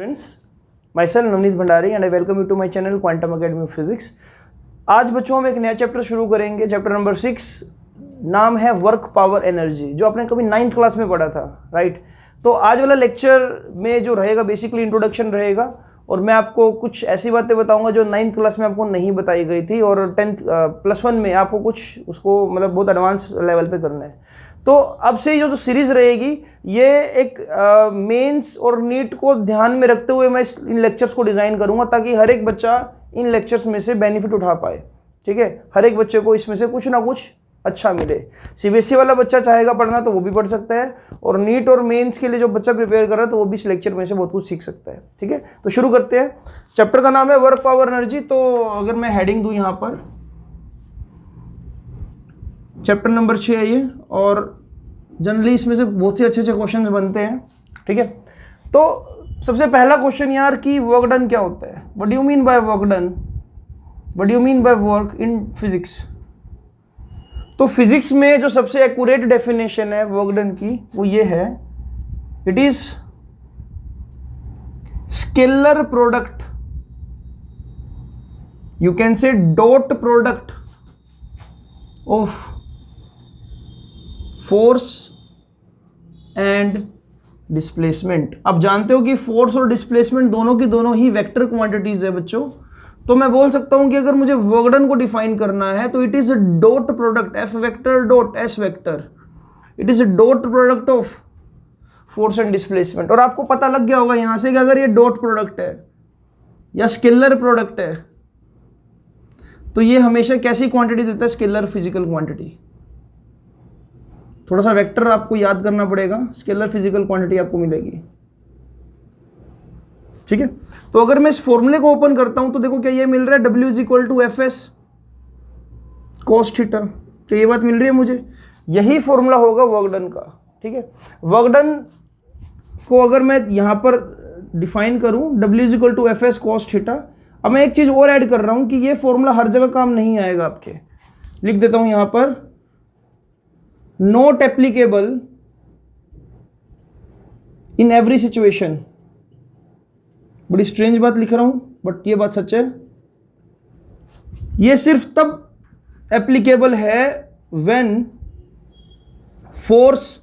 Friends, my self Navneet Bhandari and I welcome you to my channel Quantum Academy of Physics. आज बच्चों हम एक नया चैप्टर शुरू करेंगे, चैप्टर नंबर 6। नाम है वर्क पावर एनर्जी, जो आपने कभी 9th क्लास में पढ़ा था, राइट। तो आज वाला लेक्चर में जो रहेगा बेसिकली इंट्रोडक्शन रहेगा, और मैं आपको कुछ ऐसी बातें बताऊंगा जो 9th क्लास में आपको नहीं बताई गई थी, और 10th +1 में आपको कुछ उसको मतलब बहुत एडवांस लेवल पे करना है। तो अब से जो सीरीज रहेगी ये एक मेंस और नीट को ध्यान में रखते हुए मैं इन लेक्चर्स को डिज़ाइन करूंगा, ताकि हर एक बच्चा इन लेक्चर्स में से बेनिफिट उठा पाए। ठीक है, हर एक बच्चे को इसमें से कुछ ना कुछ अच्छा मिले। सीबीएसई वाला बच्चा चाहेगा पढ़ना तो वो भी पढ़ सकता है, और नीट और मेंस के लिए जो बच्चा प्रिपेयर कर रहा है तो वो भी इस लेक्चर में से बहुत कुछ सीख सकता है। ठीक है, तो शुरू करते हैं। चैप्टर का नाम है वर्क पावर एनर्जी। तो अगर मैं हेडिंग दूं यहाँ पर, चैप्टर नंबर 6 है ये, और जनरली इसमें से बहुत से अच्छे क्वेश्चन बनते हैं। ठीक है, तो सबसे पहला क्वेश्चन यार कि वर्क डन क्या होता है। What do you mean by work done, what do you mean by work in physics. तो फिजिक्स में जो सबसे एक्यूरेट डेफिनेशन है वर्क डन की वो ये है, it is scalar product, you can से dot product of force and displacement. आप जानते हो कि फोर्स और डिस्प्लेसमेंट दोनों की दोनों ही वेक्टर क्वांटिटीज है बच्चों। तो मैं बोल सकता हूं कि अगर मुझे वर्क डन को डिफाइन करना है तो it is a dot product, F vector dot S vector, it is a dot product of force and displacement. और आपको पता लग गया होगा यहां से कि अगर ये डॉट प्रोडक्ट है या स्केलर प्रोडक्ट है तो ये हमेशा कैसी क्वांटिटी देता है, स्केलर फिजिकल क्वांटिटी। थोड़ा सा वेक्टर आपको याद करना पड़ेगा, स्केलर फिजिकल क्वांटिटी आपको मिलेगी। ठीक है, तो अगर मैं इस फॉर्मूले को ओपन करता हूं तो देखो क्या ये मिल रहा है, W is equal to F S cos theta. तो ये बात मिल रही है मुझे, यही फॉर्मूला होगा वर्क डन का। ठीक है, वर्क डन को अगर मैं यहां पर डिफाइन करूं, W is equal to F S cos theta. अब मैं एक चीज और ऐड कर रहा हूं कि ये फॉर्मूला हर जगह काम नहीं आएगा आपके। लिख देता हूं यहां पर, not applicable in every situation. बड़ी स्ट्रेंज बात लिख रहा हूं बट ये बात सच है। ये सिर्फ तब एप्लीकेबल है when force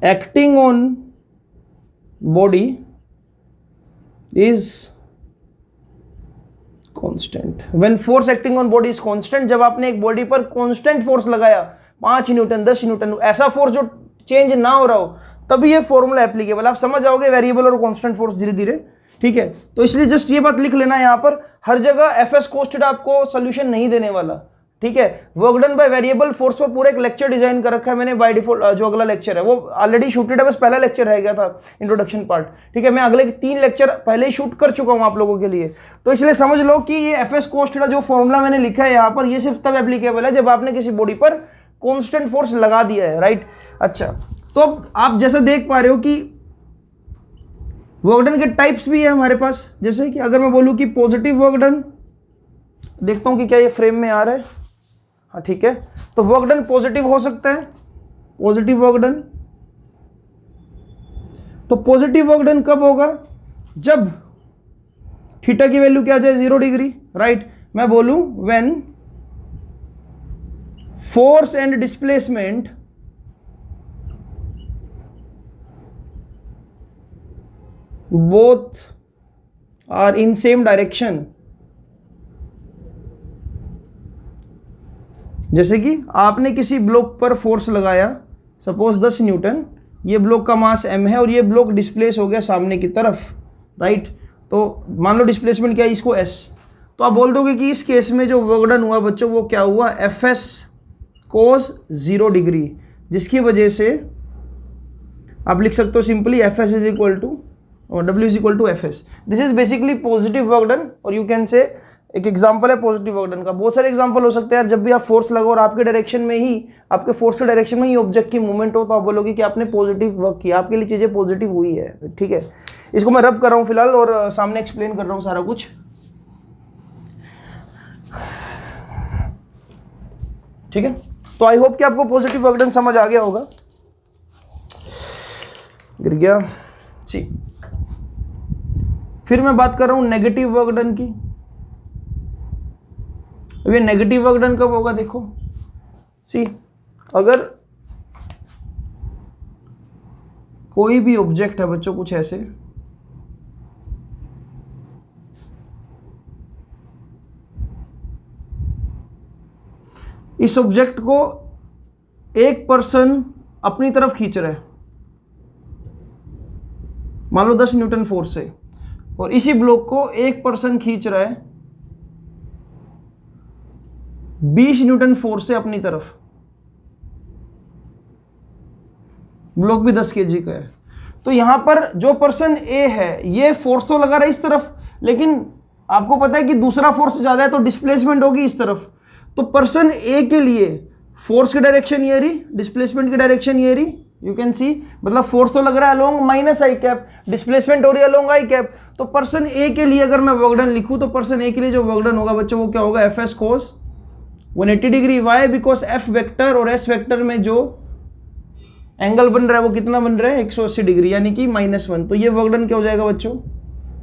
acting on body is constant. When force acting on body is constant, जब आपने एक बॉडी पर कांस्टेंट फोर्स लगाया 5 न्यूटन 10 न्यूटन, ऐसा फोर्स जो चेंज ना हो रहा हो, तभी ये फॉर्मूला एप्लीकेबल। आप समझ जाओगे वेरिएबल और कांस्टेंट फोर्स धीरे धीरे। ठीक है, तो इसलिए जस्ट ये बात लिख लेना यहां पर, हर जगह एफ एस कॉस थीटा आपको सोल्यूशन नहीं देने वाला। ठीक है, work done by variable force पर पूरा एक लेक्चर डिजाइन कर रखा है मैंने बाय डिफॉल्ट। जो अगला लेक्चर है वो ऑलरेडी शूटेड है, बस पहला लेक्चर रह गया था इंट्रोडक्शन पार्ट। ठीक है, मैं अगले 3 लेक्चर पहले ही शूट कर चुका हूं आप लोगों के लिए। तो इसलिए समझ लो कि ये एफ एस कॉस थीटा जो फॉर्मूला मैंने लिखा है यहाँ पर, ये सिर्फ तब एप्लीकेबल है जब आपने किसी बॉडी पर कॉन्स्टेंट फोर्स लगा दिया है, राइट। अच्छा, तो अब आप जैसा देख पा रहे हो कि वर्क डन के टाइप्स भी है हमारे पास। जैसे कि अगर मैं बोलूं कि पॉजिटिव वर्क डन, देखता हूं कि क्या ये फ्रेम में आ रहा है। हाँ ठीक है, तो वर्क डन पॉजिटिव हो सकता है, पॉजिटिव वर्क डन। तो पॉजिटिव वर्क डन कब होगा, जब थीटा की वैल्यू क्या जाए 0 डिग्री, राइट। मैं बोलूं when force and displacement both are in same direction। जैसे कि आपने किसी ब्लॉक पर फोर्स लगाया, सपोज 10 न्यूटन, ये ब्लॉक का मास m है और ये ब्लॉक डिस्प्लेस हो गया सामने की तरफ, राइट। तो मान लो डिस्प्लेसमेंट क्या है, इसको s। तो आप बोल दोगे कि इस केस में जो वर्क डन हुआ बच्चों वो क्या हुआ, एफ एस कोस 0 डिग्री, जिसकी वजह से आप लिख सकते हो simply F S is equal to और W is equal to F S. This is basically positive work done. और यू कैन से एक एग्जांपल है पॉजिटिव वर्क डन का। बहुत सारे एग्जांपल हो सकते हैं यार, जब भी आप फोर्स लगाओ और आपके डायरेक्शन में ही, आपके फोर्स के डायरेक्शन में ही ऑब्जेक्ट की मूवमेंट हो, तो आप बोलोगे कि आपने पॉजिटिव वर्क किया, आपके लिए चीजें पॉजिटिव हुई है। ठीक है, इसको मैं रब कर रहा हूँ फिलहाल और सामने एक्सप्लेन कर रहा हूँ सारा कुछ। ठीक है, तो आई होप कि आपको पॉजिटिव वर्क डन समझ आ गया होगा। गिर गया जी। फिर मैं बात कर रहा हूं नेगेटिव वर्क डन की। अब ये नेगेटिव वर्क डन कब होगा, देखो सी, अगर कोई भी ऑब्जेक्ट है बच्चों कुछ ऐसे, इस ऑब्जेक्ट को एक पर्सन अपनी तरफ खींच रहा है, मान लो 10 न्यूटन फोर्स से, और इसी ब्लॉक को एक पर्सन खींच रहा है 20 न्यूटन फोर्स से अपनी तरफ। ब्लॉक भी 10 kg का है। तो यहां पर जो पर्सन ए है ये फोर्स तो लगा रहा है इस तरफ, लेकिन आपको पता है कि दूसरा फोर्स ज्यादा है तो डिस्प्लेसमेंट होगी इस तरफ। तो पर्सन ए के लिए फोर्स की डायरेक्शन ये रही, डिस्प्लेसमेंट की डायरेक्शन ये रही, यू कैन सी, मतलब फोर्स तो लग रहा है अलोंग माइनस आई कैप, डिस्प्लेसमेंट हो रही है अलोंग आई कैप। तो पर्सन ए के लिए अगर मैं वर्क डन लिखूं तो पर्सन ए के लिए जो वर्क डन होगा बच्चों वो क्या होगा, F S cos 180 degree. Why, because F vector और एस वेक्टर में जो एंगल बन रहा है वो कितना बन रहा है, 180 डिग्री, यानी कि -1। तो ये वर्क डन क्या हो जाएगा बच्चों,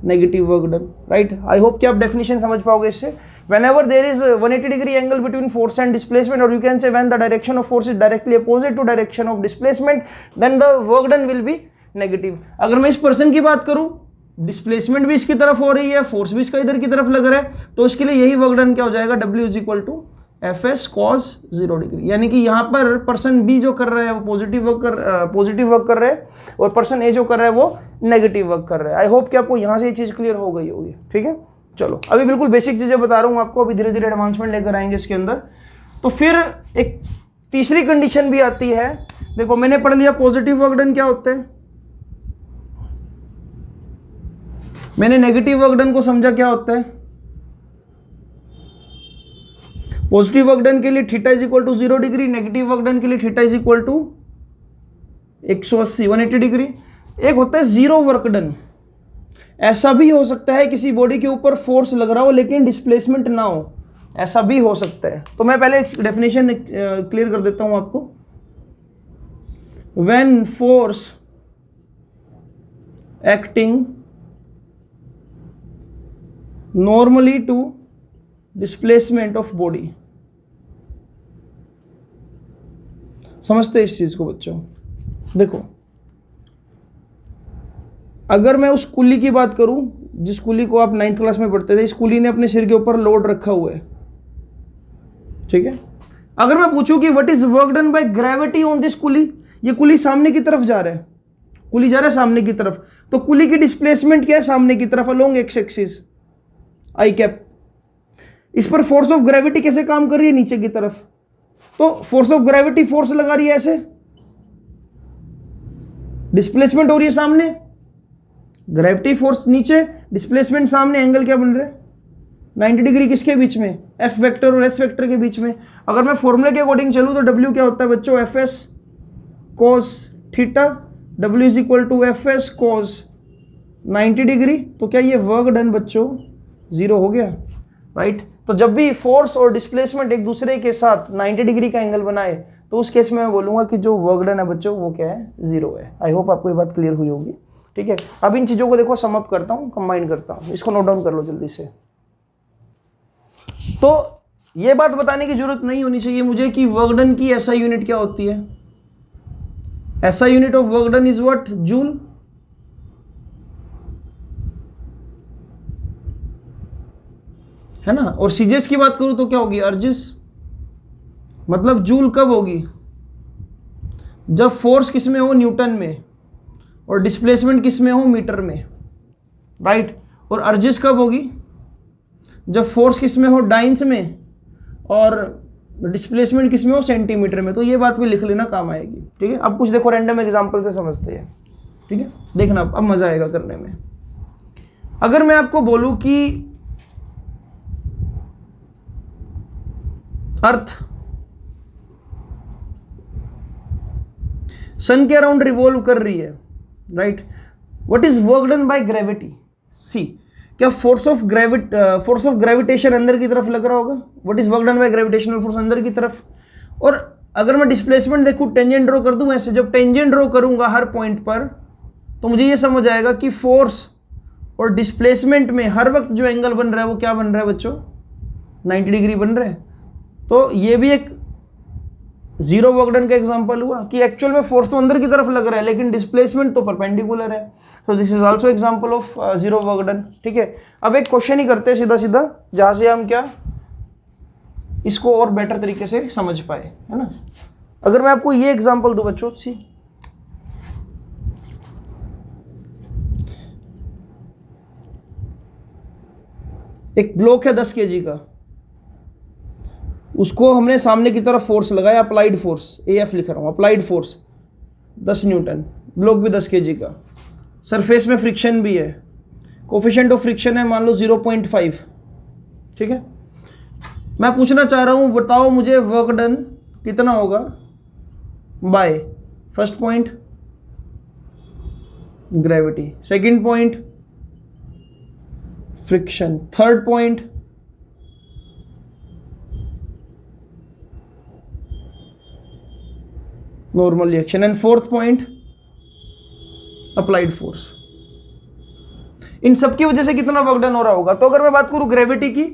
नेगेटिव वर्क डन, राइट। आई होप कि आप डेफिनेशन समझ पाओगे इससे। whenever there is 180 degree angle between force and displacement, or you can say when the direction of force is directly opposite to direction of displacement, then the work done will be negative। अगर मैं इस person की बात करूं, displacement भी इसकी तरफ हो रही है, फोर्स भी इसका इधर की तरफ लग रहा है, तो इसके लिए यही वर्क डन क्या हो जाएगा, W is equal to F S cos 0 degree. यानी कि यहाँ पर पर्सन बी जो कर रहा है वो पॉजिटिव वर्क कर रहा है, और पर्सन ए जो कर रहा है वो नेगेटिव वर्क कर रहा है। आई होप कि आपको यहाँ से ये चीज़ क्लियर हो गई होगी, ठीक है। चलो अभी बिल्कुल बेसिक चीज़ें बता रहा हूँ आपको, अभी धीरे धीरे एडवांसमेंट लेकर आएंगे इसके अंदर। तो फिर एक तीसरी कंडीशन भी आती है। देखो मैंने पढ़ लिया पॉजिटिव वर्क डन क्या होते हैं, मैंने नेगेटिव वर्क डन को समझा क्या होता है। पॉजिटिव वर्क डन के लिए theta is equal to 0 degree, negative work done के लिए theta is equal to 180 degree. एक होता है जीरो वर्क डन। ऐसा भी हो सकता है किसी बॉडी के ऊपर फोर्स लग रहा हो लेकिन डिस्प्लेसमेंट ना हो, ऐसा भी हो सकता है। तो मैं पहले एक डेफिनेशन क्लियर कर देता हूं आपको। When force acting normally to displacement of body, समझते हैं इस चीज को बच्चों। देखो अगर मैं उस कुली की बात करूं जिस कुली को आप 9th क्लास में पढ़ते थे, इस कुली ने अपने सिर के ऊपर लोड रखा हुआ है, ठीक है। अगर मैं पूछूं कि what is work done by gravity on this कुली, ये कुली सामने की तरफ जा रहा है, कुली जा रहा है सामने की तरफ, तो कुली की डिस्प्लेसमेंट क्या है, सामने की तरफ अलोंग एक्स एक्सिस आई कैप। इस पर फोर्स ऑफ ग्रेविटी कैसे काम कर रही है, नीचे की तरफ। तो फोर्स ऑफ ग्रेविटी फोर्स लगा रही है ऐसे, डिस्प्लेसमेंट हो रही है सामने, ग्रेविटी फोर्स नीचे, डिस्प्लेसमेंट सामने, एंगल क्या बन रहा है 90 डिग्री, किसके बीच में, एफ वेक्टर और एस वेक्टर के बीच में। अगर मैं फॉर्मूले के अकॉर्डिंग चलूं तो डब्ल्यू क्या होता है बच्चों, F S cos theta, W is equal to F S cos 90 degree. तो क्या ये वर्क डन बच्चों 0 हो गया, राइट। तो जब भी फोर्स और डिस्प्लेसमेंट एक दूसरे के साथ 90 डिग्री का एंगल बनाए तो उस केस में मैं बोलूंगा कि जो वर्क डन है बच्चों वो क्या है, 0 है। आई होप आपको ये बात क्लियर हुई होगी, ठीक है। अब इन चीजों को देखो सम अप करता हूं, कंबाइन करता हूं, इसको नोट डाउन कर लो जल्दी से। तो ये बात बताने की जरूरत नहीं होनी चाहिए मुझे कि वर्क डन की ऐसा यूनिट क्या होती है। ऐसा unit of work done is what, joule. है ना। और सीजेस की बात करूं तो क्या होगी, अर्जिस। मतलब जूल कब होगी, जब फोर्स किस में हो, न्यूटन में, और डिस्प्लेसमेंट किस में हो, मीटर में, राइट। और अर्जिस कब होगी, जब फोर्स किस में हो, डाइंस में, और डिस्प्लेसमेंट किस में हो, सेंटीमीटर में। तो ये बात भी लिख लेना, काम आएगी, ठीक है। अब कुछ देखो रैंडम एग्जांपल से समझते हैं, ठीक है। देखना अब मजा आएगा करने में। अगर मैं आपको बोलूं कि अर्थ सन के अराउंड रिवॉल्व कर रही है, right. What is work done by gravity, see. क्या फोर्स ऑफ ग्रेविटेशन अंदर की तरफ लग रहा होगा, what is work done by gravitational force अंदर की तरफ। और अगर मैं डिस्प्लेसमेंट देखूं, टेंजेंट ड्रॉ कर दूं ऐसे, जब टेंजेंट ड्रॉ करूंगा हर पॉइंट पर तो मुझे ये समझ आएगा कि फोर्स और डिस्प्लेसमेंट में हर वक्त जो एंगल बन रहा है वो क्या बन रहा है बच्चों, 90 डिग्री बन रहा है। तो ये भी एक जीरो वर्क डन का एग्जांपल हुआ कि एक्चुअल में फोर्स तो अंदर की तरफ लग रहा है लेकिन डिस्प्लेसमेंट तो परपेंडिकुलर है। So this is also example of zero work done. ठीक है, अब एक क्वेश्चन ही करते हैं सीधा सीधा, जहां से हम क्या इसको और बेटर तरीके से समझ पाए, है ना। अगर मैं आपको ये एग्जांपल दूं बच्चों, सी एक ब्लॉक है 10 kg का, उसको हमने सामने की तरफ फोर्स लगाया, अप्लाइड फोर्स, AF लिख रहा हूं, अप्लाइड फोर्स 10 न्यूटन, ब्लॉक भी 10 kg का, सरफेस में फ्रिक्शन भी है, कोफिशिएंट ऑफ फ्रिक्शन है मान लो 0.5। ठीक है, मैं पूछना चाह रहा हूं, बताओ मुझे वर्क डन कितना होगा by first point gravity, second point friction, third point normal reaction and fourth point applied force. इन सब की वजह से कितना वर्क डन हो रहा होगा। तो अगर मैं बात करूं ग्रेविटी की,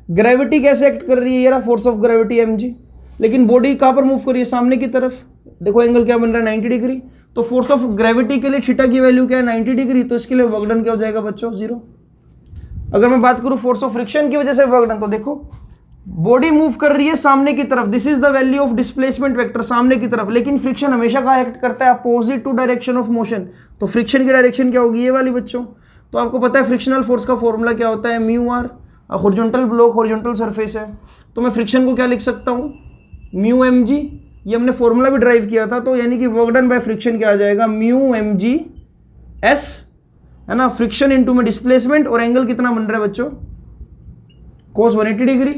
ग्रेविटी कैसे एक्ट कर रही है, ये रहा फोर्स ऑफ ग्रेविटी mg, लेकिन बॉडी कहां पर मूव कर रही है, सामने की तरफ। देखो एंगल क्या बन रहा है, 90 डिग्री। तो फोर्स ऑफ ग्रेविटी के लिए थीटा की वैल्यू क्या है, 90 डिग्री। तो इसके लिए वर्क डन क्या हो जाएगा बच्चों, 0। अगर मैं बात करूं फोर्स ऑफ फ्रिक्शन की वजह से वर्क डन, तो देखो बॉडी मूव कर रही है सामने की तरफ, this is the value of displacement vector, सामने की तरफ, लेकिन फ्रिक्शन हमेशा कहां एक्ट करता है, opposite to direction of motion. तो फ्रिक्शन की डायरेक्शन क्या होगी, ये वाली बच्चों। तो आपको पता है फ्रिक्शनल फोर्स का फॉर्मूला क्या होता है, mu R. Horizontal block, horizontal surface है, तो मैं फ्रिक्शन को क्या लिख सकता हूं, म्यू mg। ये हमने फॉर्मूला भी ड्राइव किया था, तो यानी कि वर्क डन बाय फ्रिक्शन क्या आ जाएगा, म्यू mg s, है ना, फ्रिक्शन इनटू में डिस्प्लेसमेंट, और एंगल कितना बन रहा है बच्चों, cos 180 डिग्री।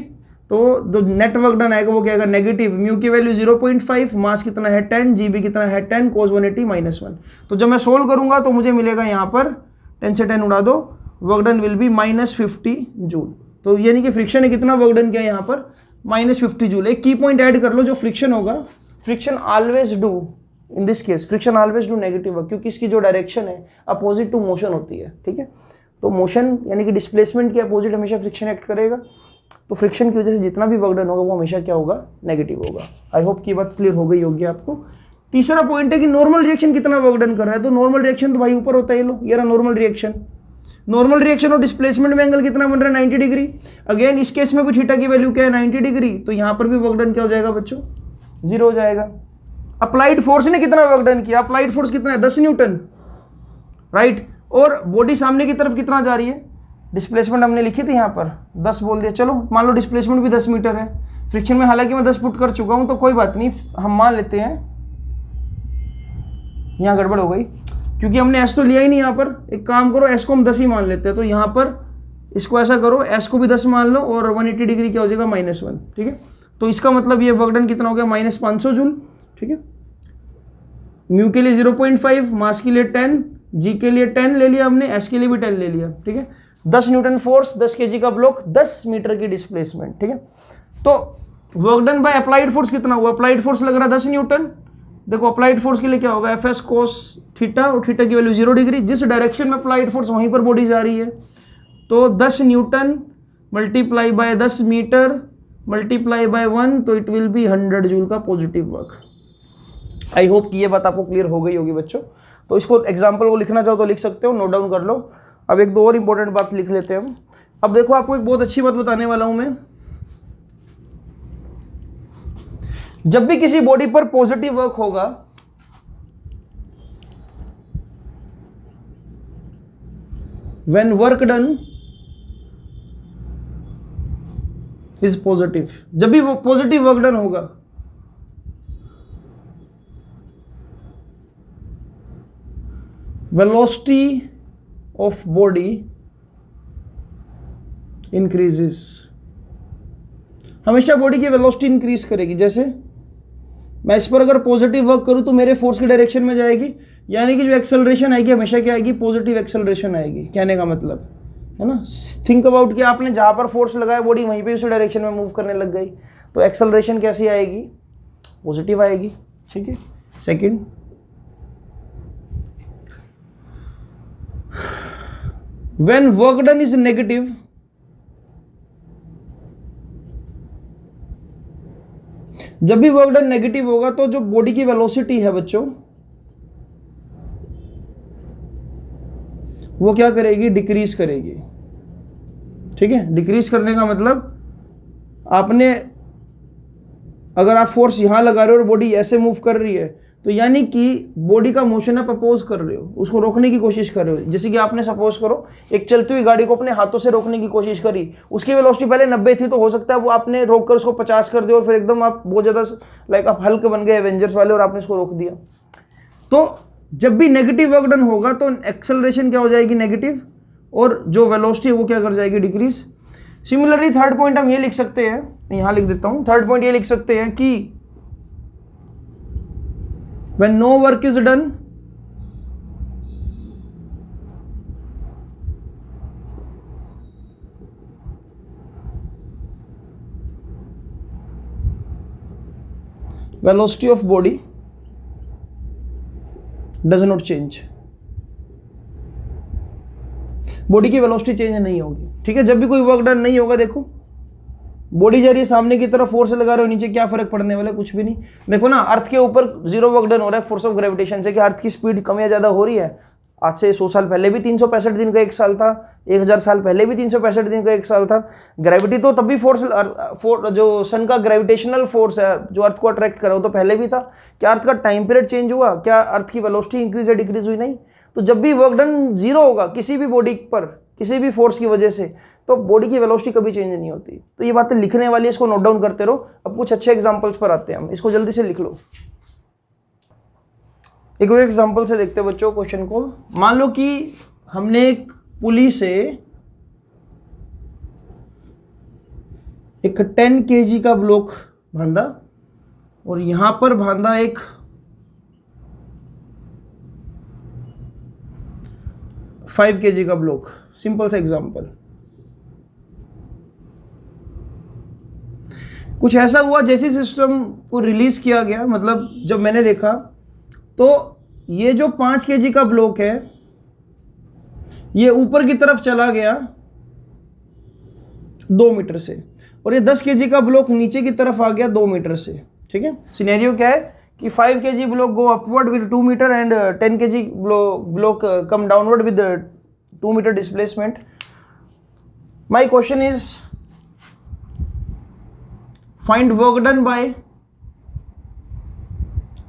तो जो नेट वर्क डन आएगा वो क्या आएगा, नेगेटिव, म्यू की वैल्यू 0.5, मास कितना है 10, जीबी कितना है 10, cos 180 -1। तो जब मैं सोल्व करूंगा तो मुझे मिलेगा यहाँ पर 10 से 10 उड़ा दो, work done will be -50 joule. तो यानी कि फ्रिक्शन ने कितना वर्क डन किया यहाँ पर, -50 जूल। एक की पॉइंट ऐड कर लो, जो फ्रिक्शन होगा, friction always do, in this case friction always do negative work, क्योंकि इसकी जो डायरेक्शन है अपोजिट टू मोशन होती है। ठीक है, तो मोशन यानी कि डिस्प्लेसमेंट के अपोजिट हमेशा फ्रिक्शन एक्ट करेगा। तो फ्रिक्शन की वजह से जितना भी वर्क डन होगा वो हमेशा क्या होगा, नेगेटिव होगा। आई होप की बात क्लियर हो गई होगी आपको। तीसरा पॉइंट है कि नॉर्मल रिएक्शन कितना वर्क डन कर रहा है। तो नॉर्मल रिएक्शन तो भाई ऊपर होता है, लो ये रहा नॉर्मल रिएक्शन। नॉर्मल रिएक्शन और डिस्प्लेसमेंट में एंगल कितना बन रहा है, 90 डिग्री। अगेन इस केस में भी थीटा की वैल्यू क्या है, 90 डिग्री। तो यहां पर भी वर्क डन क्या हो जाएगा बच्चों, 0 हो जाएगा। अप्लाइड फोर्स ने कितना वर्क डन किया, अप्लाइड फोर्स कितना है, 10 न्यूटन, राइट। और बॉडी सामने की तरफ कितना जा रही है, डिस्प्लेसमेंट हमने लिखी थी यहाँ पर 10 बोल दिया। चलो मान लो डिस्प्लेसमेंट भी 10 मीटर है, फ्रिक्शन में हालांकि मैं 10 पुट कर चुका हूँ, तो कोई बात नहीं, हम मान लेते हैं यहाँ गड़बड़ हो गई, क्योंकि हमने एस तो लिया ही नहीं यहाँ पर। एक काम करो, एस को हम 10 ही मान लेते हैं। तो यहाँ पर इसको ऐसा करो, एस को भी 10 मान लो, और 180 डिग्री क्या हो जाएगा, -1। ठीक है, तो इसका मतलब ये वर्क डन कितना हो गया, -500 जूल। ठीक है, म्यू के लिए 0.5, मास के लिए 10, जी के लिए 10 ले लिया हमने, एस के लिए भी 10 ले लिया। ठीक है, 10 न्यूटन फोर्स, 10 kg का ब्लॉक, 10 मीटर की डिस्प्लेसमेंट। ठीक है, तो work done by applied force कितना हुआ, अप्लाइड फोर्स लग रहा है 10 न्यूटन। देखो अप्लाइड फोर्स के लिए क्या होगा, एफ एस कोस थीटा, और थीटा की वैल्यू 0 डिग्री। जिस डायरेक्शन में अप्लाइड फोर्स वहीं पर बॉडी जा रही है। तो 10 newton multiply by 10 meter multiply by 1, तो इट विल बी 100 जूल का पॉजिटिव वर्क। आई होप कि ये बात आपको क्लियर हो गई होगी बच्चों। तो इसको एग्जाम्पल को लिखना चाहो तो लिख सकते हो, नोट डाउन कर लो। अब एक दो और इंपॉर्टेंट बात लिख लेते हैं हम। अब देखो आपको एक बहुत अच्छी बात बताने वाला हूं मैं। जब भी किसी बॉडी पर पॉजिटिव वर्क होगा, when work done is positive, जब भी वो पॉजिटिव वर्क डन होगा, वेलोसिटी ऑफ बॉडी इंक्रीजेस। हमेशा बॉडी की वेलोसिटी इंक्रीज करेगी। जैसे मैं इस पर अगर पॉजिटिव वर्क करूं तो मेरे फोर्स की डायरेक्शन में जाएगी, यानी कि जो एक्सेलरेशन आएगी हमेशा क्या आएगी, पॉजिटिव एक्सेलरेशन आएगी। कहने का मतलब है ना, थिंक अबाउट कि आपने जहां पर फोर्स लगाया बॉडी वहीं पे उसी डायरेक्शन में मूव करने लग गई, तो एक्सेलरेशन कैसी आएगी, पॉजिटिव आएगी। ठीक है, second, when work done is negative, जब भी वर्क डन नेगेटिव होगा तो जो बॉडी की वेलोसिटी है बच्चों वो क्या करेगी, डिक्रीज करेगी। ठीक है, डिक्रीज करने का मतलब आपने अगर आप फोर्स यहां लगा रहे हो और बॉडी ऐसे मूव कर रही है तो यानी कि बॉडी का मोशन आप अपोज कर रहे हो, उसको रोकने की कोशिश कर रहे हो। जैसे कि आपने सपोज करो एक चलती हुई गाड़ी को अपने हाथों से रोकने की कोशिश करी, उसकी वेलोसिटी पहले 90 थी, तो हो सकता है वो आपने रोक कर उसको 50 कर दिया और फिर एकदम आप बहुत ज्यादा लाइक आप हल्क बन गए एवेंजर्स वाले और आपने उसको रोक दिया। तो जब भी नेगेटिव वर्क डन होगा तो एक्सेलरेशन क्या हो जाएगी, नेगेटिव, और जो वेलोसिटी है वो क्या कर जाएगी, डिक्रीज। सिमिलरली थर्ड पॉइंट हम ये लिख सकते हैं, यहां लिख देता हूं, थर्ड पॉइंट ये लिख सकते हैं कि when no work is done, velocity of body does not change, body की वेलोसिटी चेंज नहीं होगी। ठीक है, जब भी कोई वर्क डन नहीं होगा, देखो बॉडी जा रही है सामने की तरफ, फोर्स लगा रहे हो नीचे, क्या फर्क पड़ने वाला है, कुछ भी नहीं। देखो ना, अर्थ के ऊपर जीरो वर्क डन हो रहा है फोर्स ऑफ ग्रेविटेशन से, कि अर्थ की स्पीड कम या ज्यादा हो रही है। आज से 100 साल पहले भी 365 दिन का एक साल था, 1000 साल पहले भी 365 दिन का एक साल था। ग्रेविटी तो तब भी फोर्स जो सन का ग्रेविटेशनल फोर्स है जो अर्थ को अट्रैक्ट कर रहा हो तो पहले भी था। क्या अर्थ का टाइम पीरियड चेंज हुआ, क्या अर्थ की वेलोसिटी इंक्रीज या डिक्रीज हुई, नहीं। तो जब भी वर्क डन जीरो होगा किसी भी बॉडी पर किसी भी फोर्स की वजह से, तो बॉडी की वेलोसिटी कभी चेंज नहीं होती। तो ये बातें लिखने वाली है, इसको नोट डाउन करते रहो। अब कुछ अच्छे एग्जांपल्स पर आते हैं हम, इसको जल्दी से लिख लो। एक और एग्जांपल से देखते हैं बच्चों क्वेश्चन को। मान लो कि हमने एक पुली से एक 10 kg का ब्लॉक बांधा और यहां पर बांधा एक 5 kg का ब्लॉक। सिंपल सा एग्जांपल। कुछ ऐसा हुआ जैसे सिस्टम को रिलीज किया गया, मतलब जब मैंने देखा तो ये जो 5 kg का ब्लॉक है ये ऊपर की तरफ चला गया 2 मीटर से, और ये 10 kg का ब्लॉक नीचे की तरफ आ गया 2 मीटर से। ठीक है, सिनेरियो क्या है कि 5 kg block go upward with 2 meter and 10 kg block come downward with 2 meter displacement. My question is find work done by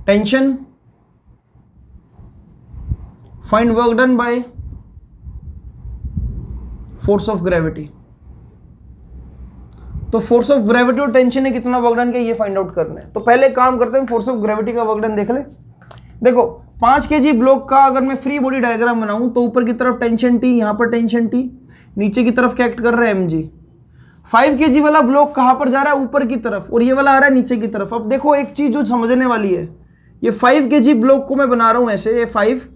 tension, find work done by force of gravity. तो force of gravity और tension ने कितना work done किया ये find out करना है। तो पहले काम करते हैं, फोर्स ऑफ ग्रेविटी का वर्क डन देख ले। देखो 5 kg ब्लॉक का अगर मैं फ्री बॉडी डायग्राम बनाऊं तो ऊपर की तरफ टेंशन टी, यहां पर टेंशन टी, नीचे की तरफ क्या एक्ट कर रहा है mg। 5 kg वाला ब्लॉक कहां पर जा रहा है, ऊपर की तरफ, और ये वाला आ रहा है नीचे की तरफ। अब देखो एक चीज जो समझने वाली है, ये 5 kg ब्लॉक को मैं बना रहा हूं ऐसे, ये 5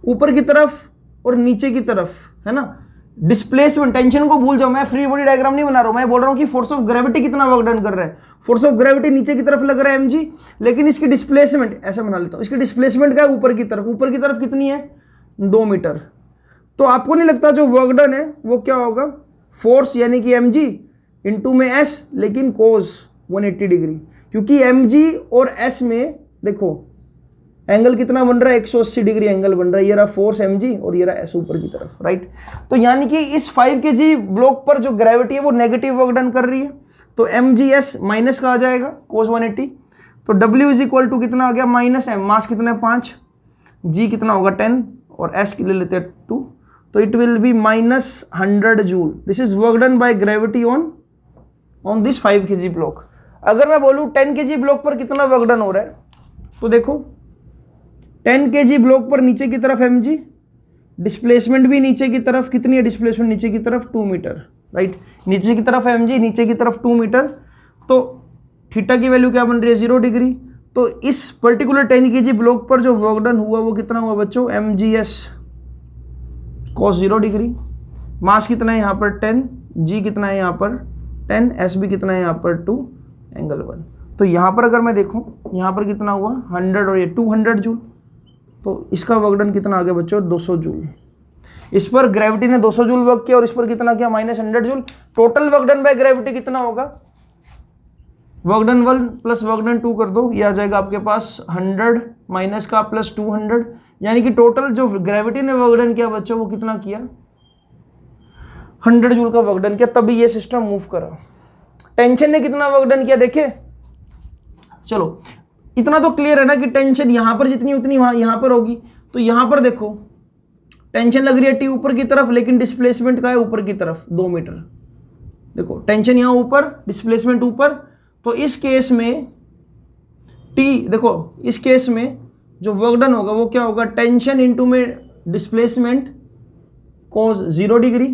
ऊपर की तरफ और नीचे की तरफ है ना। डिस्प्लेसमेंट, टेंशन को भूल जाओ, मैं फ्री बॉडी डायग्राम नहीं बना रहा हूं, मैं बोल रहा हूं कि फोर्स ऑफ ग्रेविटी कितना वर्क डन कर रहा है। फोर्स ऑफ ग्रेविटी नीचे की तरफ लग रहा है mg, लेकिन इसकी डिस्प्लेसमेंट ऐसा बना लेता हूं, इसकी डिस्प्लेसमेंट क्या है, ऊपर की तरफ। ऊपर की तरफ कितनी है, 2 मीटर। तो आपको नहीं लगता जो वर्क डन है वो क्या होगा, फोर्स यानी कि mg इंटू में s, लेकिन कोस 180 डिग्री, क्योंकि mg और s में देखो एंगल कितना बन रहा है, 180 डिग्री एंगल बन रहा है। ये रहा फोर्स mg और ये रहा s ऊपर की तरफ, राइट। तो यानी कि इस 5 kg ब्लॉक पर जो ग्रेविटी है वो नेगेटिव वर्क डन कर रही है, तो mgs माइनस का आ जाएगा cos 180। तो w इज इक्वल टू कितना आ गया, माइनस m, मास कितना है 5, g कितना होगा 10 और s के लिए लेते हैं 2, तो it will B minus 100 joule. This is work done by gravity on this 5 kg block. अगर मैं बोलूँ 10 kg ब्लॉक पर कितना वर्क डन हो रहा है, तो देखो 10 kg ब्लॉक पर नीचे की तरफ mg, डिस्प्लेसमेंट भी नीचे की तरफ, कितनी है डिस्प्लेसमेंट नीचे की तरफ, 2 मीटर, राइट। नीचे की तरफ mg, नीचे की तरफ 2 मीटर, तो थीटा की वैल्यू क्या बन रही है, 0 डिग्री। तो इस पर्टिकुलर 10 kg ब्लॉक पर जो वर्क डन हुआ वो कितना हुआ बच्चों, mgs cos 0 डिग्री। मास कितना है यहाँ पर 10, g कितना है यहाँ पर 10, s भी कितना है यहाँ पर 2, एंगल 1। तो यहाँ पर अगर मैं देखूँ यहाँ पर कितना हुआ 100 और ये 200 जूल, तो इसका वर्क डन कितना आ गया बच्चों, 200 जूल। इस पर ग्रेविटी ने 200 जूल वर्क किया और इस पर कितना किया, -100 joule. Total work done by gravity कितना होगा, work done 1 plus work done 2 कर दो, ये आ जाएगा आपके पास 100 माइनस का प्लस 200, यानी कि टोटल जो ग्रेविटी ने वर्क डन किया बच्चों वो कितना किया, 100 जूल का वर्क डन किया, तभी ये सिस्टम मूव करा। टेंशन ने कितना वर्क डन किया देखिए, चलो इतना तो क्लियर है ना कि टेंशन यहां पर जितनी उतनी वहां यहां पर होगी। तो यहां पर देखो टेंशन लग रही है टी ऊपर की तरफ, लेकिन डिस्प्लेसमेंट का है ऊपर की तरफ 2 मीटर। देखो टेंशन यहां ऊपर, डिस्प्लेसमेंट ऊपर, तो इस केस में टी, देखो इस केस में जो वर्क डन होगा वो क्या होगा, टेंशन इंटू में डिस्प्लेसमेंट कॉस 0 डिग्री,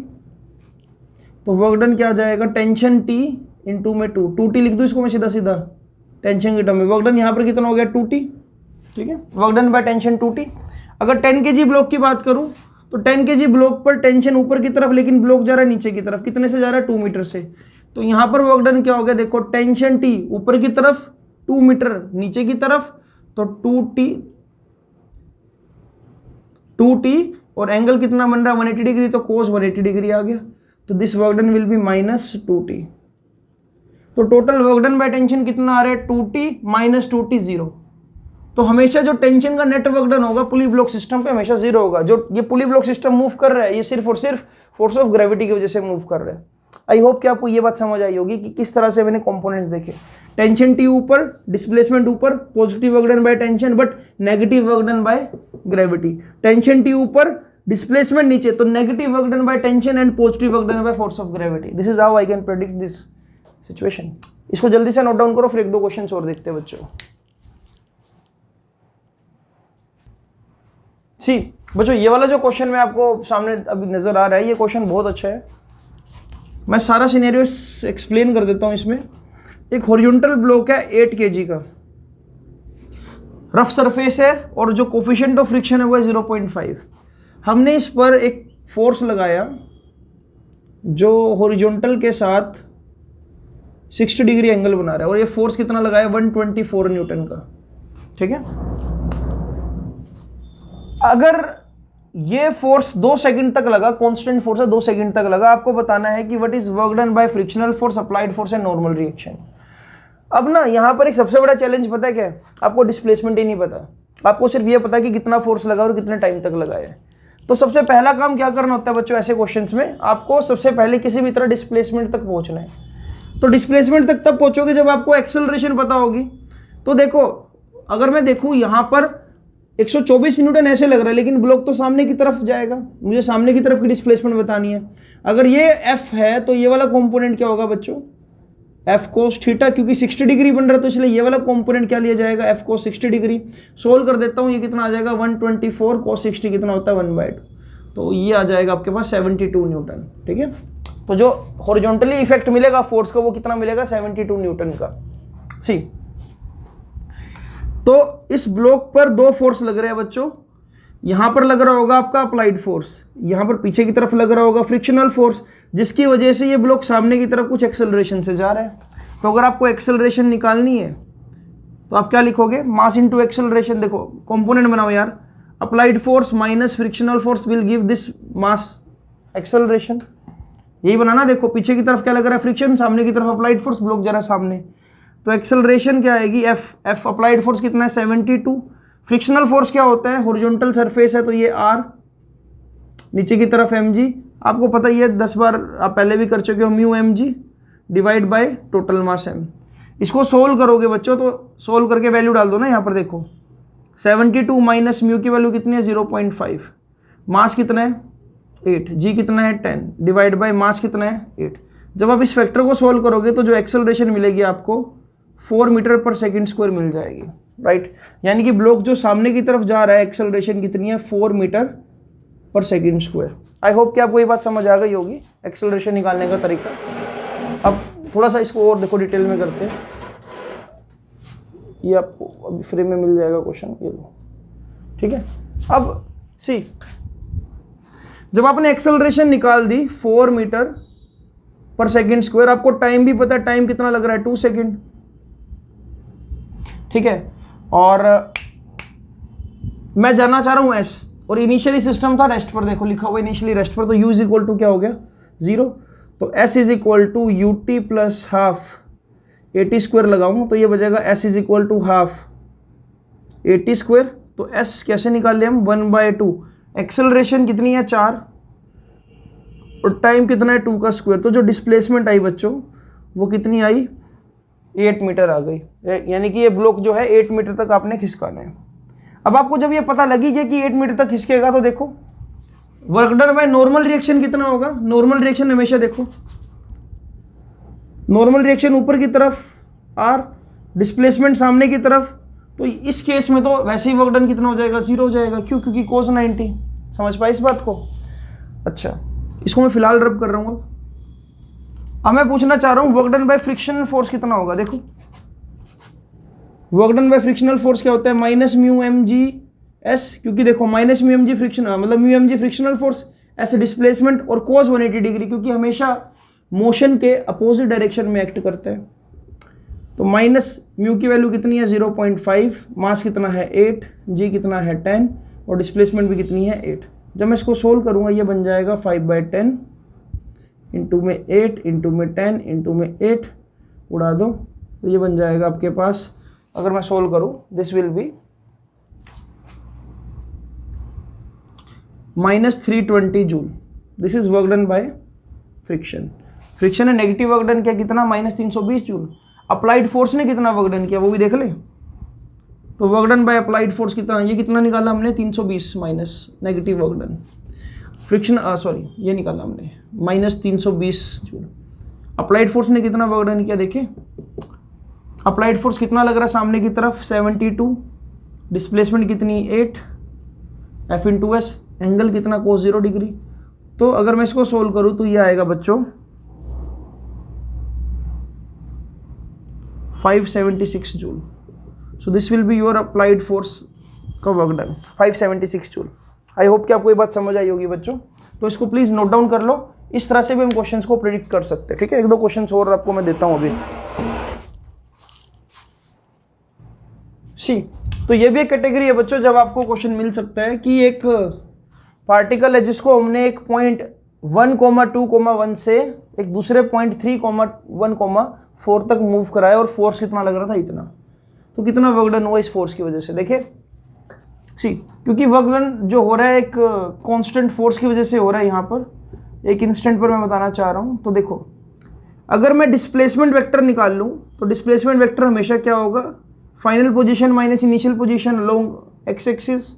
तो वर्क डन क्या आ जाएगा, टेंशन टी इंटू में 2t लिख दो इसको मैं सीधा सीधा टेंशन के टर्म में। वर्क डन यहाँ पर कितना हो गया 2t, ठीक है, work done by tension 2t। अगर 10 kg ब्लॉक की बात करूं तो 10 kg ब्लॉक पर टेंशन ऊपर की तरफ, लेकिन ब्लॉक जा रहा है नीचे की तरफ, कितने से जा रहा है 2 मीटर से। तो यहां पर वर्क डन क्या हो गया, देखो टेंशन टी ऊपर की तरफ, 2 मीटर नीचे की तरफ, तो 2t और एंगल कितना बन रहा है 180 डिग्री, तो कोस 180 डिग्री आ गया। तो this work done will be -2t। तो total work done by tension कितना आ रहा है 2t माइनस 2t 0। तो हमेशा जो टेंशन का नेट वर्क डन होगा पुली ब्लॉक सिस्टम पे हमेशा 0 होगा। जो ये पुली ब्लॉक सिस्टम मूव कर रहा है ये सिर्फ और सिर्फ फोर्स ऑफ ग्रेविटी की वजह से मूव कर रहा है। आई होप कि आपको ये बात समझ आई होगी कि किस तरह से मैंने कंपोनेंट्स देखे। टेंशन टी ऊपर, डिस्प्लेसमेंट ऊपर, positive work done by tension but negative work done by gravity. Tension T ऊपर, डिस्प्लेसमेंट नीचे, तो negative work done by tension and positive work done by force of gravity. This is how I can predict this situation. इसको जल्दी से note down करो, फिर 1-2 question और देखते हैं बच्चों। सी बच्चों, ये वाला जो क्वेश्चन में आपको सामने अभी नजर आ रहा है ये क्वेश्चन बहुत अच्छा है। मैं सारा सिनेरियो एक्सप्लेन कर देता हूं। इसमें एक हॉरिजॉन्टल ब्लॉक है 8 kg का, रफ सरफेस है और जो कोफिशिएंट ऑफ फ्रिक्शन है वो है 0.5। हमने इस पर एक फोर्स लगाया जो हॉरिजॉन्टल के साथ 60 डिग्री एंगल बना रहा है और ये फोर्स कितना लगाया 124 न्यूटन का, ठीक है। अगर ये फोर्स 2 सेकंड तक लगा, कांस्टेंट फोर्स है 2 सेकंड तक लगा, आपको बताना है कि what is work done by frictional force, applied force and normal reaction. अब ना यहां पर एक सबसे बड़ा चैलेंज पता है क्या है, आपको डिस्प्लेसमेंट ही नहीं पता, आपको सिर्फ ये पता है कि कितना फोर्स लगा और कितने टाइम तक लगा है। तो सबसे पहला काम क्या करना होता है बच्चों ऐसे क्वेश्चंस में, आपको सबसे पहले किसी भी तरह डिस्प्लेसमेंट तक पहुंचना है। तो डिस्प्लेसमेंट तक तब पहुंचोगे जब आपको एक्सेलरेशन पता होगी। तो देखो अगर मैं देखूं यहां पर 124 न्यूटन ऐसे लग रहा है, लेकिन ब्लॉक तो सामने की तरफ जाएगा, मुझे सामने की तरफ की डिस्प्लेसमेंट बतानी है। अगर ये F है तो ये वाला कंपोनेंट क्या होगा बच्चों, F cos थीटा, क्योंकि 60 डिग्री बन रहा है तो इसलिए ये वाला कंपोनेंट क्या लिया जाएगा F cos 60 डिग्री। सोल्व कर देता हूँ, ये कितना आ जाएगा 124 cos 60 कितना होता है 1/2, तो ये आ जाएगा आपके पास 72 न्यूटन, ठीक है। तो जो हॉरिजॉन्टली इफेक्ट मिलेगा फोर्स का वो कितना मिलेगा 72 न्यूटन का। सी तो इस ब्लॉक पर 2 फोर्स लग रहे हैं बच्चों, यहां पर लग रहा होगा आपका अप्लाइड फोर्स, यहां पर पीछे की तरफ लग रहा होगा फ्रिक्शनल फोर्स, जिसकी वजह से ये ब्लॉक सामने की तरफ कुछ एक्सेलरेशन से जा रहा है। तो अगर आपको एक्सेलरेशन निकालनी है तो आप क्या लिखोगे, मास इनटू एक्सेलरेशन। देखो कंपोनेंट बनाओ यार, applied force minus frictional force will give this mass acceleration, यही बनाना। देखो पीछे की तरफ क्या लग रहा है फ्रिक्शन, सामने की तरफ अप्लाइड फोर्स, ब्लॉक जा रहा है सामने, तो एक्सेलरेशन क्या आएगी F अप्लाइड फोर्स कितना है 72। फ्रिक्शनल फोर्स क्या होता है, हॉरिजॉन्टल सरफेस है तो ये R, नीचे की तरफ mg, आपको पता ही है 10 बार आप पहले भी कर चुके हो, mu mg divide by total mass m। इसको सोल्व करोगे बच्चों तो सोल्व करके वैल्यू डाल दो ना, यहाँ पर देखो 72 माइनस म्यू की वैल्यू कितनी है 0.5, मास कितना है 8, जी कितना है 10 डिवाइड बाय मास कितना है 8। जब आप इस फैक्टर को सोल्व करोगे तो जो एक्सेलरेशन मिलेगी आपको 4 मीटर पर सेकंड स्क्वायर मिल जाएगी, राइट। यानी कि ब्लॉक जो सामने की तरफ जा रहा है एक्सेलरेशन कितनी है 4 मीटर पर सेकंड स्क्वायर। आई होप कि आपको ये बात समझ आ गई होगी एक्सेलरेशन निकालने का तरीका। अब थोड़ा सा इसको और देखो डिटेल में करते हैं, ये आपको अभी फ्रेम में मिल जाएगा क्वेश्चन, ये लो, ठीक है। अब सी जब आपने एक्सेलरेशन निकाल दी 4 मीटर पर सेकंड स्क्वायर, आपको टाइम भी पता है, टाइम कितना लग रहा है 2 सेकंड, ठीक है। और मैं जानना चाह रहा हूं S और इनिशियली सिस्टम था रेस्ट पर, देखो लिखा हुआ इनिशियली रेस्ट पर, तो u इज इक्वल टू क्या हो गया 0। तो s is equal to u t plus half a t square लगाऊँ तो ये बचेगा s is equal to half a t square. तो s कैसे निकाल लिया हम 1/2। एक्सेलरेशन कितनी है 4 और टाइम कितना है 2 का स्क्वायर। तो जो डिस्प्लेसमेंट आई बच्चों वो कितनी आई 8 मीटर आ गई, यानी कि ये ब्लॉक जो है 8 मीटर तक आपने खिसकाना है। अब आपको जब ये पता लगी कि 8 मीटर तक खिसकेगा तो देखो work done by normal reaction कितना होगा। नॉर्मल रिएक्शन हमेशा देखो, नॉर्मल रिएक्शन ऊपर की तरफ r, डिस्प्लेसमेंट सामने की तरफ। तो इस केस में तो वैसे ही वर्क डन कितना हो जाएगा 0 हो जाएगा। क्यों? क्योंकि cos 90। समझ पाए इस बात को? अच्छा, इसको मैं फिलहाल रब कर रहा हूँ। अब मैं पूछना चाह रहा हूँ work done by frictional force कितना होगा। देखो work done by frictional force क्या होता है minus mu M G S, क्योंकि देखो minus mu M G friction मतलब mu M G frictional force ऐसे डिस्प्लेसमेंट और cos 180 डिग्री, क्योंकि हमेशा मोशन के अपोजिट डायरेक्शन में एक्ट करते हैं। तो माइनस म्यू की वैल्यू कितनी है 0.5, मास कितना है 8, जी कितना है 10 और डिस्प्लेसमेंट भी कितनी है 8। जब मैं इसको सोल्व करूंगा ये बन जाएगा 5/10 इंटू में 8 इंटू में 10 इंटू में 8 उड़ा दो, तो ये बन जाएगा आपके पास, अगर मैं सोल्व करूं this will B -320 joule. This is work done by friction. Friction है नेगेटिव वर्क डन किया कितना -320 जूल। अप्लाइड फोर्स ने कितना वर्क डन किया वो भी देख ले। तो work done by applied force कितना, ये कितना निकाला हमने 320 minus negative work done friction sorry ये निकाला हमने -320 जूल। अप्लाइड फोर्स ने कितना वर्क डन किया देखें, अप्लाइड फोर्स कितना लग रहा है सामने की तरफ 72, डिस्प्लेसमेंट कितनी 8, F इंटू एस, एंगल कितना cos 0 डिग्री। तो अगर मैं इसको सोल्व करूं तो ये आएगा बच्चों 576 joule. So this will be your applied force का work done 576 joule. I hope कि आपको ये बात समझ आई होगी बच्चों। तो इसको प्लीज नोट डाउन कर लो, इस तरह से भी हम क्वेश्चंस को प्रेडिक्ट कर सकते हैं। ठीक है, एक दो क्वेश्चंस और आपको मैं देता हूं अभी। सी, तो ये भी एक कैटेगरी है बच्चों जब आपको क्वेश्चन मिल सकता है कि एक पार्टिकल है जिसको हमने एक पॉइंट 1,2,1 से एक दूसरे पॉइंट 3,1,4 तक मूव कराया और फोर्स कितना लग रहा था इतना। तो कितना वर्क डन हुआ इस फोर्स की वजह से देखे। सी, क्योंकि वर्क डन जो हो रहा है एक कांस्टेंट फोर्स की वजह से हो रहा है। यहाँ पर एक इंस्टेंट पर मैं बताना चाह रहा हूँ। तो देखो अगर मैं डिस्प्लेसमेंट वेक्टर निकाल लूँ तो डिस्प्लेसमेंट वेक्टर हमेशा क्या होगा, final position minus initial position along X axis,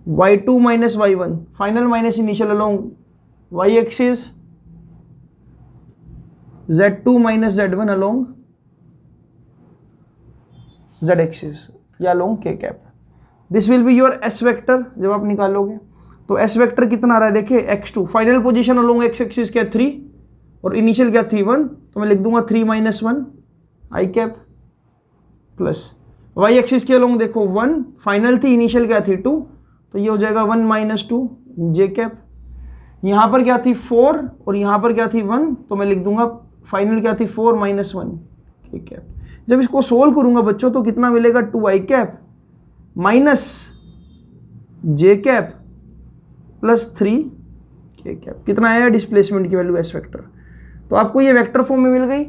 y2 minus y1 final minus initial along y axis, z2 minus z1 along z axis या along k cap. This will be your s vector जब आप निकालोगे। तो s vector कितना आ रहा है देखिए x2, final position along x axis क्या 3 और इनिशियल क्या थी 1, तो मैं लिख दूंगा 3 minus 1 i cap plus y axis के अलोंग देखो 1 फाइनल थी इनिशियल क्या थी 2, तो ये हो जाएगा 1 माइनस 2 जे कैप। यहाँ पर क्या थी 4 और यहाँ पर क्या थी 1, तो मैं लिख दूंगा फाइनल क्या थी 4 माइनस 1 के कैप। जब इसको सोल्व करूंगा बच्चों तो कितना मिलेगा 2i कैप माइनस जे कैप प्लस 3 के कैप। कितना आया डिस्प्लेसमेंट की वैल्यू एस वेक्टर। तो आपको ये वेक्टर फॉर्म में मिल गई।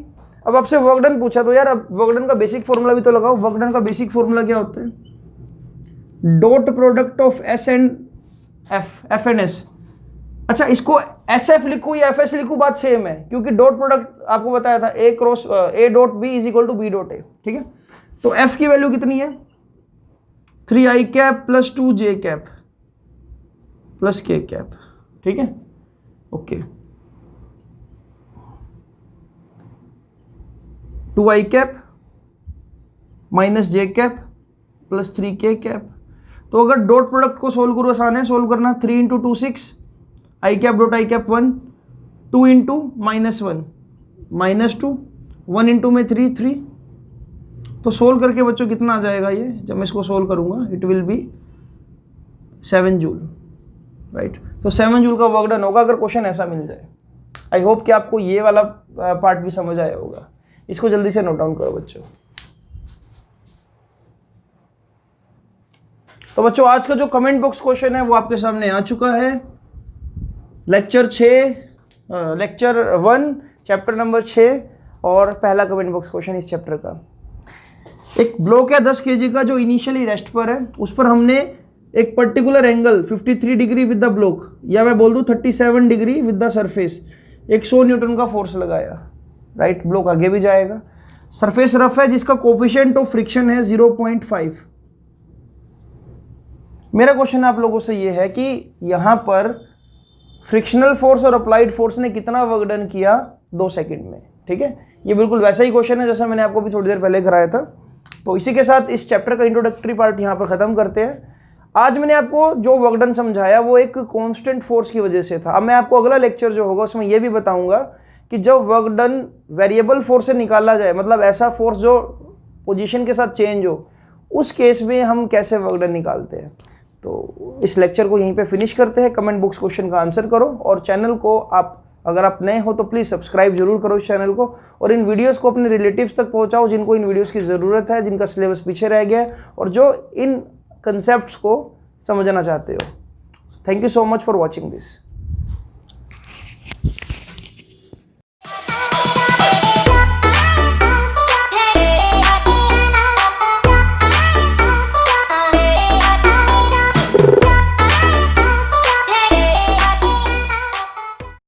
अब आपसे वर्क डन पूछा तो यार अब वर्क डन का बेसिक फॉर्मूला भी तो लगाओ। वर्क डन का बेसिक फॉर्मूला क्या होता है, dot product of S and F and S. अच्छा, इसको एस एफ लिखूं या एफ एस लिखूं बात सेम है, क्योंकि डॉट प्रोडक्ट आपको बताया था A cross A dot B is equal to B dot A. ठीक है, तो एफ की वैल्यू कितनी है 3i cap plus 2j cap plus k cap. ठीक है, okay 2i cap minus j cap plus 3k cap. तो अगर डॉट प्रोडक्ट को सोल्व करो आसान है सोल्व करना, 3 into 2 6 i cap dot i cap 1, 2 into minus 1 minus 2, 1 into में 3 3। तो सोल्व करके बच्चों कितना आ जाएगा ये, जब मैं इसको सोल्व करूंगा it will B 7 joule. Right, तो 7 जूल का वर्क डन होगा अगर क्वेश्चन ऐसा मिल जाए। आई होप कि आपको ये वाला पार्ट भी समझ आया होगा। इसको जल्दी से नोट डाउन करो बच्चों। तो बच्चों आज का जो कमेंट बॉक्स क्वेश्चन है वो आपके सामने आ चुका है। लेक्चर 1 चैप्टर नंबर 6 और पहला कमेंट बॉक्स क्वेश्चन इस चैप्टर का। एक ब्लॉक है 10 kg का जो इनिशियली रेस्ट पर है, उस पर हमने एक particular angle 53 degree with the block, या मैं बोल दूं 37 डिग्री विद द सरफेस, एक 100 न्यूटन का फोर्स लगाया। राइट, ब्लॉक आगे भी जाएगा। सरफेस रफ है जिसका कोफिशिएंट ऑफ फ्रिक्शन है 0.5। मेरा क्वेश्चन आप लोगों से ये है कि यहां पर फ्रिक्शनल फोर्स और अप्लाइड फोर्स ने कितना वर्क डन किया 2 सेकंड में। ठीक है, ये बिल्कुल वैसा ही क्वेश्चन है जैसा मैंने आपको भी थोड़ी देर पहले कराया था। तो इसी के साथ इस चैप्टर का इंट्रोडक्टरी पार्ट यहाँ पर खत्म करते हैं। आज मैंने आपको जो वर्क डन समझाया वो एक कांस्टेंट फोर्स की वजह से था। अब मैं आपको अगला लेक्चर जो होगा उसमें ये भी बताऊंगा कि जब वर्क डन वेरिएबल फोर्स से निकाला जाए, मतलब ऐसा फोर्स जो पोजीशन के साथ चेंज हो, उस केस में हम कैसे वर्क डन निकालते हैं। तो इस लेक्चर को यहीं पे फिनिश करते हैं। कमेंट बॉक्स क्वेश्चन का आंसर करो और चैनल को आप, अगर आप नए हो तो प्लीज़ सब्सक्राइब जरूर करो इस चैनल को, और इन वीडियोस को अपने रिलेटिव्स तक पहुंचाओ जिनको इन वीडियोस की ज़रूरत है, जिनका सिलेबस पीछे रह गया है और जो इन कंसेप्ट्स को समझना चाहते हो। Thank you so much for watching this.